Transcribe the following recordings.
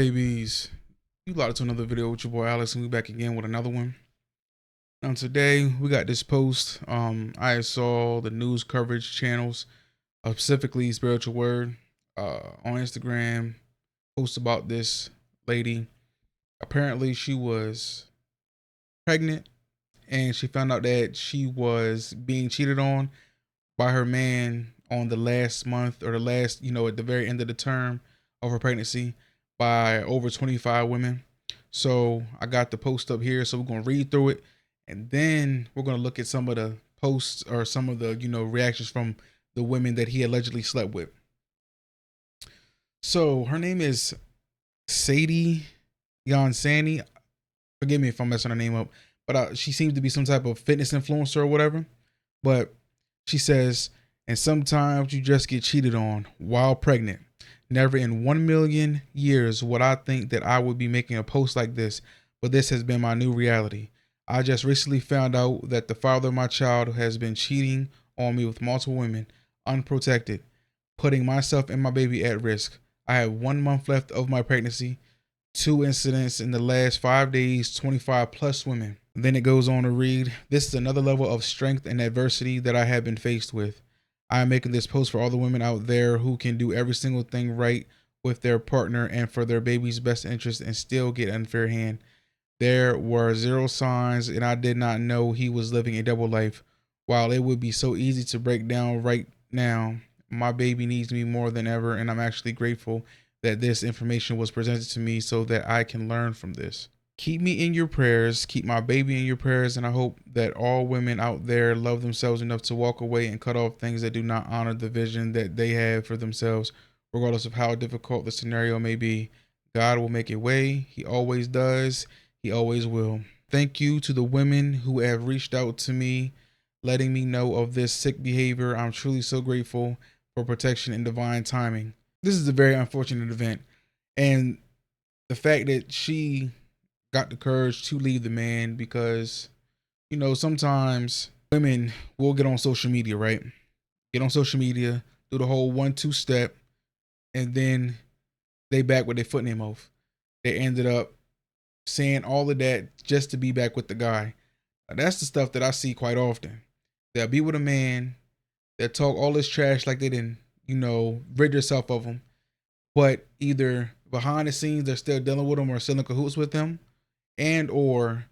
Babies, you logged to another video with your boy Alex, and we back again with another one. Now today we got this post. I saw the news coverage channels, specifically Spiritual Word, on Instagram, post about this lady. Apparently, she was pregnant, and she found out that she was being cheated on by her man on the last month or the last, at the very end of the term of her pregnancy by over 25 women. So I got the post up here. So we're going to read through it, and then we're going to look at some of the posts or some of the, reactions from the women that he allegedly slept with. So her name is Sadie Yansani. Forgive me if I'm messing her name up, but she seems to be some type of fitness influencer or whatever. But she says, and sometimes you just get cheated on while pregnant. Never in 1 million years would I think that I would be making a post like this, but this has been my new reality. I just recently found out that the father of my child has been cheating on me with multiple women, unprotected, putting myself and my baby at risk. I have 1 month left of my pregnancy, 2 incidents in the last 5 days, 25 plus women. Then it goes on to read, this is another level of strength and adversity that I have been faced with. I am making this post for all the women out there who can do every single thing right with their partner and for their baby's best interest and still get unfair hand. There were 0 signs and I did not know he was living a double life. While it would be so easy to break down right now, my baby needs me more than ever, and I'm actually grateful that this information was presented to me so that I can learn from this. Keep me in your prayers, keep my baby in your prayers, and I hope that all women out there love themselves enough to walk away and cut off things that do not honor the vision that they have for themselves, regardless of how difficult the scenario may be. God will make a way. He always does. He always will. Thank you to the women who have reached out to me, letting me know of this sick behavior. I'm truly so grateful for protection and divine timing. This is a very unfortunate event, and the fact that she got the courage to leave the man, because sometimes women will get on social media, right? Get on social media, do the whole 1-2 step, and then they back with their foot in their mouth. They ended up saying all of that just to be back with the guy. Now, that's the stuff that I see quite often. They'll be with a man, they'll talk all this trash like they didn't, rid yourself of them, but either behind the scenes they're still dealing with him or still in cahoots with him, and or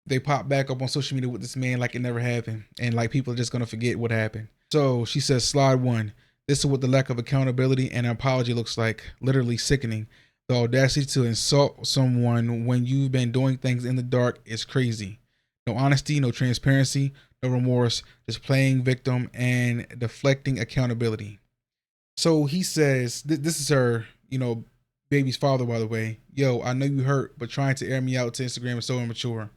they pop back up on social media with this man like it never happened, and like people are just gonna forget what happened. So she says, slide 1. This is what the lack of accountability and an apology looks like. Literally sickening. The audacity to insult someone when you've been doing things in the dark is crazy. No honesty, no transparency, no remorse, just playing victim and deflecting accountability. So he says, this is her, baby's father, by the way. Yo, I know you hurt, but trying to air me out to Instagram is so immature.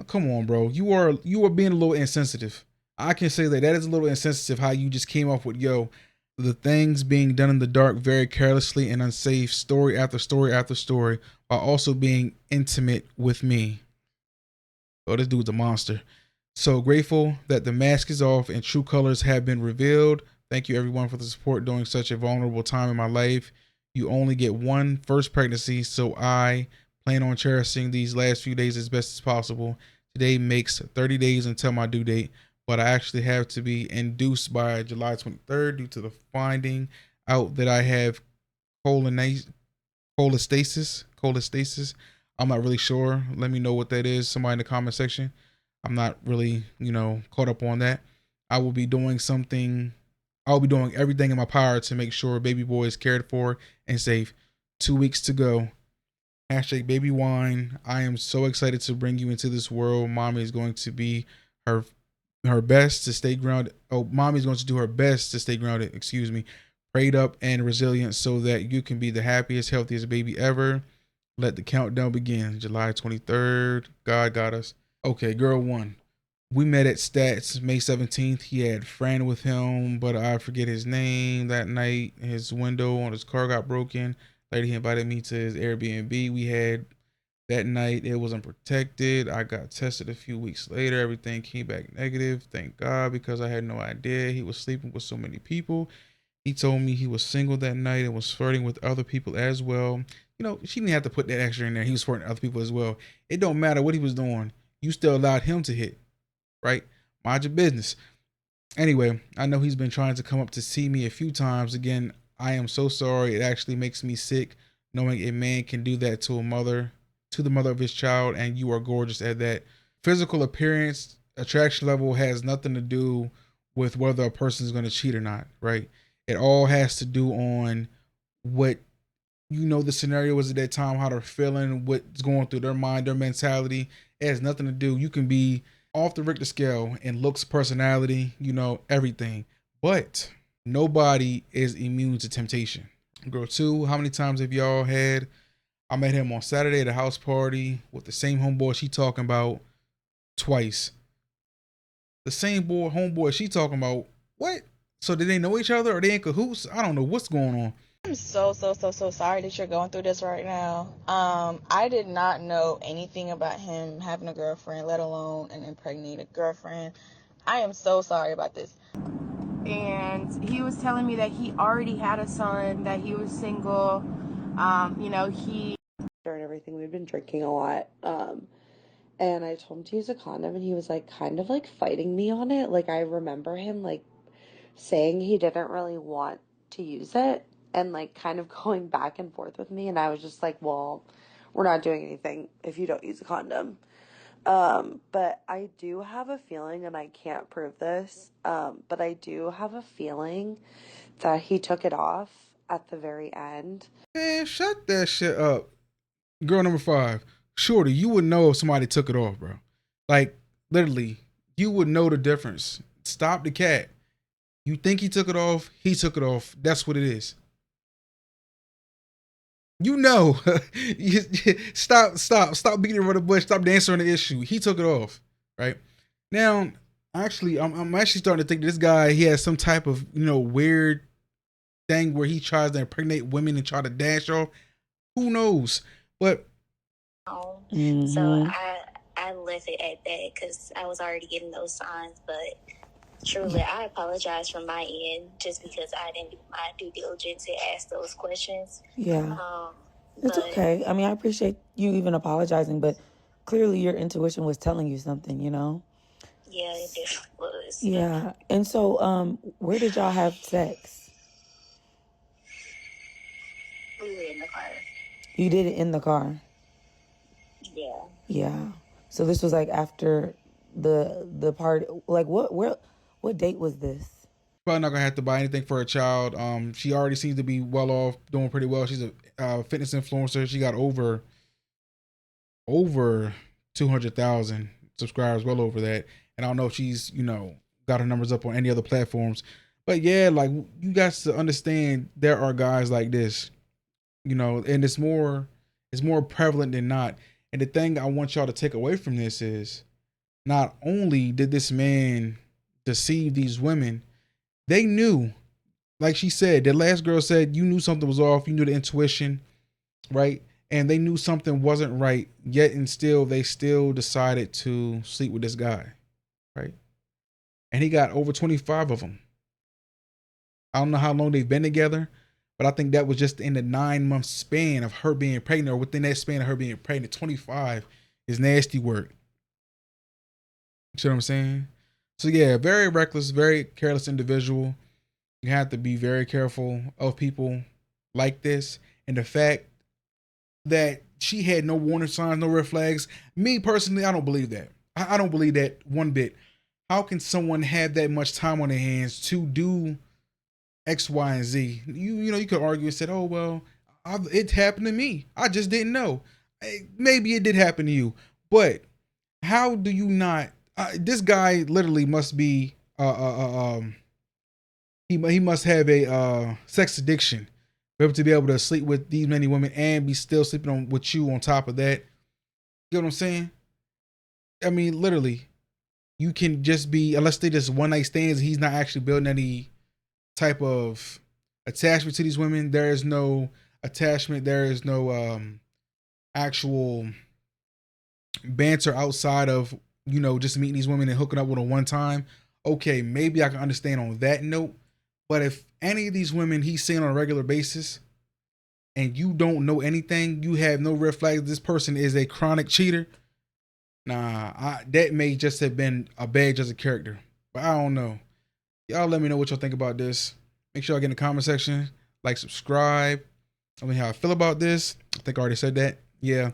Come on, bro. You are being a little insensitive. I can say that is a little insensitive how you just came off with, yo, the things being done in the dark very carelessly and unsafe, story after story after story, while also being intimate with me. Oh, this dude's a monster. So grateful that the mask is off and true colors have been revealed. Thank you everyone for the support during such a vulnerable time in my life. You only get one first pregnancy, so I plan on cherishing these last few days as best as possible. Today makes 30 days until my due date, but I actually have to be induced by July 23rd due to the finding out that I have cholestasis. I'm not really sure. Let me know what that is. Somebody in the comment section. I'm not really, caught up on that. I will be doing everything in my power to make sure baby boy is cared for and safe. 2 weeks to go. Hashtag baby wine. I am so excited to bring you into this world. Mommy is going to be her best to stay grounded. Oh, mommy's going to do her best to stay grounded, prayed up and resilient so that you can be the happiest, healthiest baby ever. Let the countdown begin. July 23rd. God got us. Okay, girl 1. We met at Stats May 17th. He had a friend with him, but I forget his name. That night, his window on his car got broken. Later, he invited me to his Airbnb we had that night. It wasn't protected. I got tested a few weeks later. Everything came back negative. Thank God, because I had no idea he was sleeping with so many people. He told me he was single that night and was flirting with other people as well. she didn't have to put that extra in there. He was supporting other people as well. It don't matter what he was doing. You still allowed him to hit, right? Mind your business. Anyway, I know he's been trying to come up to see me a few times. Again, I am so sorry. It actually makes me sick knowing a man can do that to the mother of his child, and you are gorgeous at that. Physical appearance, attraction level has nothing to do with whether a person is going to cheat or not, right? It all has to do on what the scenario was at that time, how they're feeling, what's going through their mind, their mentality. It has nothing to do. You can be off the Richter scale in looks, personality, everything. But nobody is immune to temptation. Girl two, how many times have y'all had? I met him on Saturday at a house party with the same homeboy she talking about twice. The same homeboy she talking about. What? So did they know each other or they in cahoots? I don't know what's going on. I'm so sorry that you're going through this right now. I did not know anything about him having a girlfriend, let alone an impregnated girlfriend. I am so sorry about this. And he was telling me that he already had a son, that he was single. He and everything. We'd been drinking a lot. And I told him to use a condom, and he was like kind of like fighting me on it. Like I remember him like saying he didn't really want to use it and like kind of going back and forth with me, and I was just like, well, we're not doing anything if you don't use a condom. But I do have a feeling, and I can't prove this, but I do have a feeling that he took it off at the very end. Man, shut that shit up. Girl number 5. Shorty, you would know if somebody took it off, bro. Like, literally, you would know the difference. Stop the cat. You think he took it off, he took it off. That's what it is. Stop beating around the bush. Stop dancing on the issue. He took it off, right? Now, actually, I'm actually starting to think this guy, he has some type of, weird thing where he tries to impregnate women and try to dash off. Who knows? But so I left it at that because I was already getting those signs. But truly, I apologize from my end just because I didn't do my due diligence to ask those questions. Yeah. It's okay. I mean, I appreciate you even apologizing, but clearly your intuition was telling you something, Yeah, it definitely was. Yeah. And so, where did y'all have sex? We were in the car. You did it in the car? Yeah. Yeah. So this was like after the party. Like what date was this? Probably not gonna have to buy anything for her child. She already seems to be well off, doing pretty well. She's a fitness influencer. She got over 200,000 subscribers, well over that. And I don't know if she's got her numbers up on any other platforms, but yeah, like you guys to understand, there are guys like this, and it's more prevalent than not. And the thing I want y'all to take away from this is, not only did this man deceive these women, they knew, like she said, the last girl said, you knew something was off. You knew the intuition, right? And they knew something wasn't right, yet and still, they still decided to sleep with this guy, right? And he got over 25 of them. I don't know how long they've been together, but I think that was just in the 9-month span of her being pregnant, or within that span of her being pregnant. 25 is nasty work. You see what I'm saying? So yeah, very reckless, very careless individual. You have to be very careful of people like this. And the fact that she had no warning signs, no red flags. Me personally, I don't believe that. I don't believe that one bit. How can someone have that much time on their hands to do X, Y, and Z? You could argue and said, "Oh well, it happened to me. I just didn't know." Maybe it did happen to you, but how do you not? This guy literally must be he must have a sex addiction, to be able to sleep with these many women and be still sleeping with you on top of that. You know what I'm saying? I mean, literally, you can just be, unless they just one night stands, he's not actually building any type of attachment to these women. There is no attachment. There is no actual banter outside of, just meeting these women and hooking up with them one time. Okay, maybe I can understand on that note. But if any of these women he's seeing on a regular basis, and you don't know anything, you have no red flags, this person is a chronic cheater, that may just have been a badge as a character. But I don't know. Y'all let me know what y'all think about this. Make sure y'all get in the comment section, like, subscribe. Tell me how I feel about this. I think I already said that. Yeah.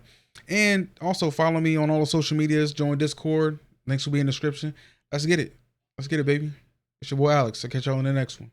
And also follow me on all the social medias. Join Discord. Links will be in the description. Let's get it. Let's get it, baby. It's your boy Alex. I'll catch y'all in the next one.